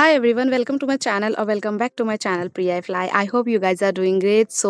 Hi everyone, welcome to my channel or welcome back to my channel Priya Fly. I hope you guys are doing great. So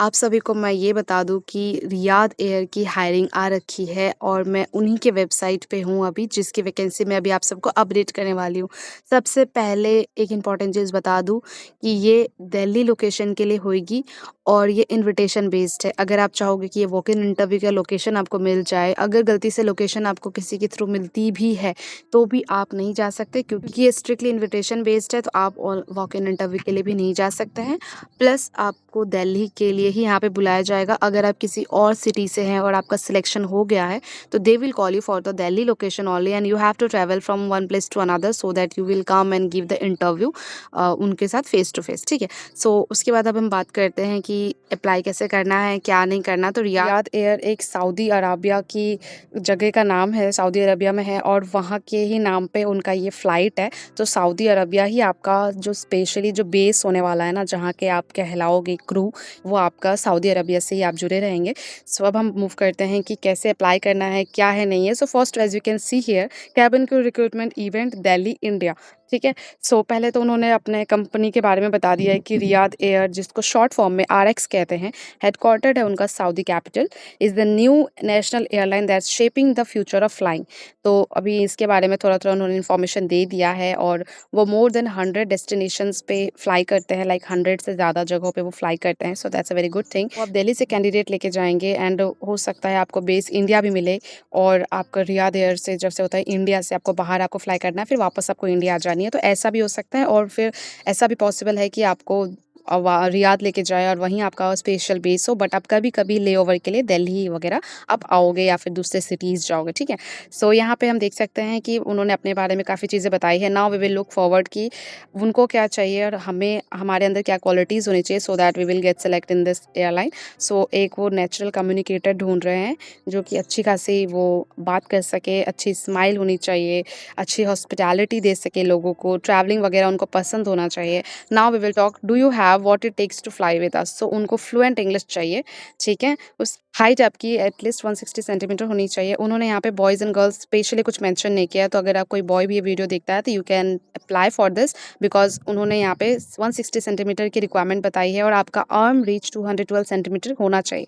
आप सभी को मैं ये बता दूं कि रियाद एयर की हायरिंग आ रखी है और मैं उन्हीं के वेबसाइट पे हूँ अभी, जिसकी वैकेंसी मैं अभी आप सबको अपडेट करने वाली हूँ। सबसे पहले एक इम्पॉर्टेंट चीज़ बता दूं कि ये दिल्ली लोकेशन के लिए होगी और ये इनविटेशन बेस्ड है। अगर आप चाहोगे कि ये वॉक इन इंटरव्यू का लोकेशन आपको मिल जाए, अगर गलती से लोकेशन आपको किसी के थ्रू मिलती भी है तो भी आप नहीं जा सकते, क्योंकि ये स्ट्रिक्टली इनविटेशन बेस्ड है। तो आप वॉक इन इंटरव्यू के लिए भी नहीं जा सकते हैं। प्लस आपको दिल्ली के लिए ही यहाँ पे बुलाया जाएगा। अगर आप किसी और सिटी से हैं और आपका सिलेक्शन हो गया है तो they will call you for the Delhi location only and you have to travel from one place to another so that you will come and give the interview उनके साथ फेस टू फेस। ठीक है। सो उसके बाद अब हम बात करते हैं कि अप्लाई कैसे करना है, क्या नहीं करना। तो रियाद एयर एक सऊदी अरबिया की जगह का नाम है, सऊदी अरबिया में है और वहाँ के ही नाम पे उनका ये फ़्लाइट है। तो सऊदी अरबिया ही आपका जो स्पेशली जो बेस होने वाला है ना, जहाँ के आप कहलाओगे क्रू, वो आपका सऊदी अरबिया से ही आप जुड़े रहेंगे। सो अब हम मूव करते हैं कि कैसे अप्लाई करना है, क्या है, नहीं है। So first as you can see here, cabin crew recruitment event Delhi India. ठीक है। सो पहले तो उन्होंने अपने कंपनी के बारे में बता दिया है कि रियाद एयर, जिसको शॉर्ट फॉर्म में आरएक्स कहते हैं, हेडक्वार्टर्ड है उनका Saudi capital, is the new national airline that's shaping the future of flying. तो अभी इसके बारे में थोड़ा-थोड़ा उन्होंने इन्फॉर्मेशन दे दिया है और वो मोर देन 100 डेस्टिनेशंस पे फ्लाई करते हैं, लाइक 100 से ज़्यादा जगहों पे वो फ्लाई करते हैं। So that's a very good thing. वो आप दिल्ली से कैंडिडेट लेके जाएँगे एंड हो सकता है आपको बेस इंडिया भी मिले और आपका रियाद एयर से जैसे होता है इंडिया से आपको बाहर आपको फ्लाई करना है, फिर वापस आपको इंडिया आ जानी है। तो ऐसा भी हो सकता है और फिर ऐसा भी पॉसिबल है कि आपको रियाद लेके जाए और वहीं आपका स्पेशल बेस हो, बट आप कभी-कभी लेओवर के लिए दिल्ली वगैरह आप आओगे या फिर दूसरे सिटीज़ जाओगे। ठीक है। सो यहाँ पे हम देख सकते हैं कि उन्होंने अपने बारे में काफ़ी चीज़ें बताई है। Now we will look forward कि उनको क्या चाहिए और हमें हमारे अंदर क्या क्वालिटीज़ होनी चाहिए so that we will get select in this airline. So एक वो नेचुरल कम्युनिकेटर ढूँढ रहे हैं जो कि अच्छी खासी वो बात कर सके, अच्छी स्माइल होनी चाहिए, अच्छी हॉस्पिटैलिटी दे सके लोगों को, ट्रैवलिंग वगैरह उनको पसंद होना चाहिए। Now we will talk, do you have what it takes to fly with us. So उनको फ्लुएंट इंग्लिश चाहिए। ठीक है। उस हाइट आपकी एटलीस्ट 160 सेंटीमीटर होनी चाहिए। उन्होंने यहाँ पे बॉयज़ एंड गर्ल्स स्पेशली कुछ मेंशन नहीं किया है, तो अगर आप कोई बॉय भी ये वीडियो देखता है तो you can apply for this, because उन्होंने यहाँ पे 160 सेंटीमीटर की रिक्वायरमेंट बताई है और आपका आर्म रीच 212 सेंटीमीटर होना चाहिए।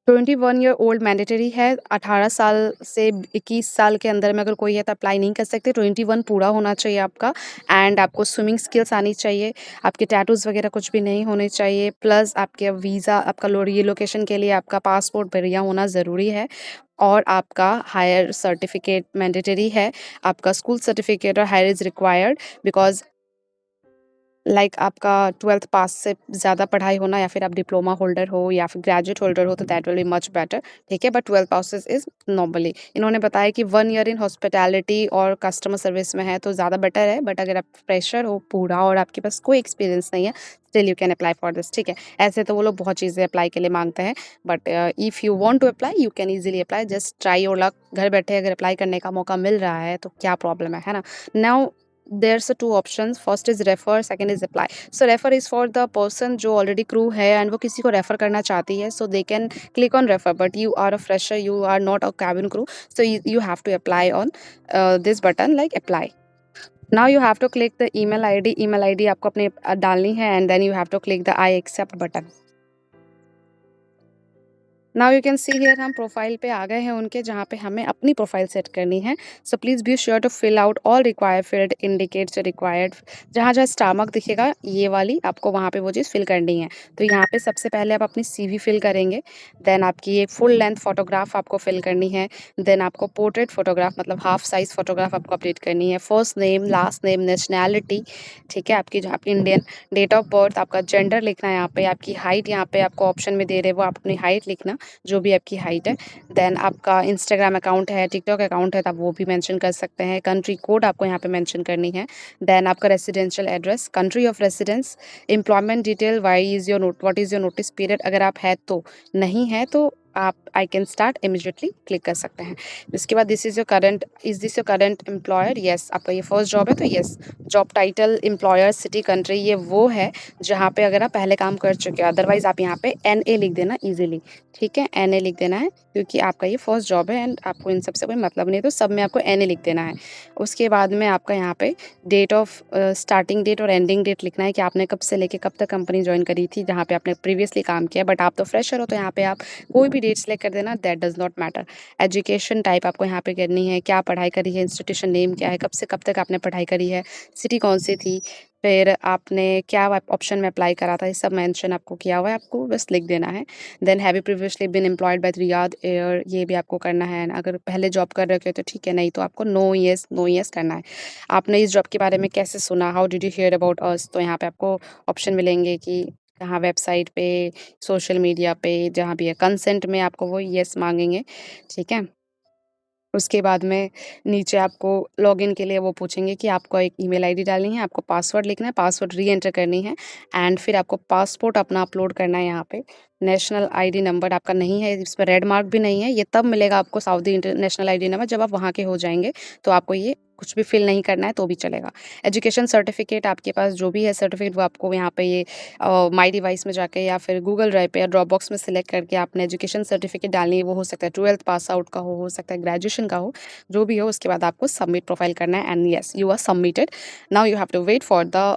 21 ईयर ओल्ड मैंडेटरी है। 18 साल से 21 साल के अंदर में अगर कोई है तो अप्लाई नहीं कर सकते। 21 पूरा होना चाहिए आपका एंड आपको स्विमिंग स्किल्स आनी चाहिए। आपके टैटूज़ वगैरह कुछ भी नहीं होने चाहिए। प्लस आपके वीज़ा, आपका रिलोकेशन के लिए आपका पासपोर्ट बढ़िया होना ज़रूरी है और आपका हायर सर्टिफिकेट मैंडेटरी है। आपका स्कूल सर्टिफिकेट और higher is required, because like आपका 12th पास से ज़्यादा पढ़ाई होना या फिर आप डिप्लोमा होल्डर हो या फिर ग्रेजुएट होल्डर हो तो that will be much better. ठीक है। But 12th pass is normally. इन्होंने बताया कि 1 ईयर इन हॉस्पिटैलिटी और कस्टमर सर्विस में है तो ज़्यादा बेटर है, बट अगर आप फ्रेशर हो पूरा और आपके पास कोई एक्सपीरियंस नहीं है, still you can apply for this. ठीक है। ऐसे तो वो लोग बहुत चीज़ें अप्लाई के लिए मांगते हैं, but if you want to apply you can easily apply. Just try your luck. घर बैठे अगर अप्लाई करने का मौका मिल रहा है तो क्या प्रॉब्लम है ना? Now there's a two options, first is refer, second is apply. So refer is for the person जो already crew है and वो किसी को refer करना चाहती है, so they can click on refer, but you are a fresher, you are not a cabin crew, so you have to apply on this button like apply. Now you have to click the email id आपको अपने डालनी है and then you have to click the I accept button. Now you can see here, हम profile पे आ गए हैं उनके, जहाँ पे हमें अपनी प्रोफाइल सेट करनी है। So please be sure to fill out all required field indicates required. जहाँ जहाँ स्टार मार्क दिखेगा ये वाली आपको वहाँ पे वो चीज़ फिल करनी है। तो यहाँ पे सबसे पहले आप अपनी CV फिल करेंगे, देन आपकी एक फुल लेंथ फोटोग्राफ आपको फिल करनी है, देन आपको पोर्ट्रेट फोटोग्राफ मतलब हाफ साइज़ फोटोग्राफ आपको अपडेट करनी है, first name, last name, nationality, ठीक है, आपकी जो आपकी इंडियन, डेट ऑफ बर्थ, आपका जेंडर लिखना है यहाँ पे, आपकी हाइट यहाँ पे आपको ऑप्शन में दे रहे हैं वो आप अपनी हाइट लिखना जो भी आपकी हाइट है। देन आपका इंस्टाग्राम अकाउंट है, टिकटॉक अकाउंट है तो आप वो भी मेंशन कर सकते हैं। कंट्री कोड आपको यहाँ पे मेंशन करनी है। देन आपका residential address, country of residence, employment detail, what is your notice period, अगर आप है तो, नहीं है तो आप I can start immediately click कर सकते हैं। इसके बाद is this your current employer? Yes, आपका ये फर्स्ट जॉब है तो yes. Job title, employer, city, country ये वो है जहाँ पे अगर आप पहले काम कर चुके हो, अदरवाइज़ आप यहाँ पे एनए लिख देना ईज़िली, ठीक है? एनए लिख देना है क्योंकि आपका ये फर्स्ट जॉब है एंड आपको इन सब से कोई मतलब नहीं है, तो सब में आपको एनए लिख देना है। उसके बाद में आपका यहाँ पे डेट ऑफ स्टार्टिंग डेट और एंडिंग डेट लिखना है कि आपने कब से लेके कब तक कंपनी जॉइन करी थी, जहाँ पे आपने प्रीवियसली काम किया। बट आप तो फ्रेशर हो तो यहाँ पे आप कोई भी डेट सेलेक्ट कर देना, that does not matter. Education type आपको यहाँ पे करनी है, क्या पढ़ाई करी है, इंस्टीट्यूशन नेम क्या है, कब से कब तक आपने पढ़ाई करी है, सिटी कौन सी थी, फिर आपने क्या ऑप्शन में अप्लाई करा था, ये सब मेंशन आपको किया हुआ है, आपको बस लिख देना है। Then have you previously been employed by Riyadh Air, ये भी आपको करना है। अगर पहले जॉब कर रखे हो तो ठीक है, नहीं तो आपको नो येस करना है। आपने इस जॉब के बारे में कैसे सुना, how did you here about us, तो यहाँ पे आपको ऑप्शन मिलेंगे कि कहाँ, वेबसाइट पे, सोशल मीडिया पे, जहाँ भी है। कंसेंट में आपको वो येस मांगेंगे, ठीक है? उसके बाद में नीचे आपको लॉगिन के लिए वो पूछेंगे कि आपको एक ईमेल आईडी डालनी है, आपको पासवर्ड लिखना है, पासवर्ड री एंटर करनी है एंड फिर आपको पासपोर्ट अपना अपलोड करना है यहाँ पे। नेशनल आईडी नंबर आपका नहीं है, इस पे रेड मार्क भी नहीं है, ये तब मिलेगा आपको सऊदी इंटरनेशनल आईडी नंबर जब आप वहाँ के हो जाएँगे, तो आपको ये कुछ भी फिल नहीं करना है तो भी चलेगा। एजुकेशन सर्टिफिकेट आपके पास जो भी है सर्टिफिकेट वो आपको यहाँ पे ये माई डिवाइस में जाके या फिर गूगल ड्राइव पे या ड्रॉपबॉक्स में सिलेक्ट करके आपने एजुकेशन सर्टिफिकेट डालनी है। वो हो सकता है 12th पास आउट का हो सकता है ग्रेजुएशन का हो, जो भी हो। उसके बाद आपको सबमिट प्रोफाइल करना है and yes you are submitted. Now you have to wait for the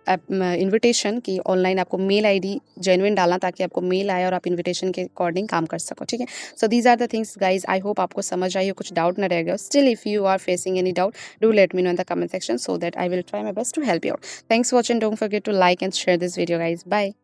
invitation कि ऑनलाइन आपको मेल आईडी जेन्युइन डालना ताकि आपको मेल आए और आप इन्विटेशन के अकॉर्डिंग काम कर सको, ठीक है? So these are the things guys, I hope आपको समझ आई हो, कुछ डाउट ना रह गया। Still if you are facing any doubt, do let me know in the comment section so that I will try my best to help you out. Thanks for watching. Don't forget to like and share this video guys. Bye.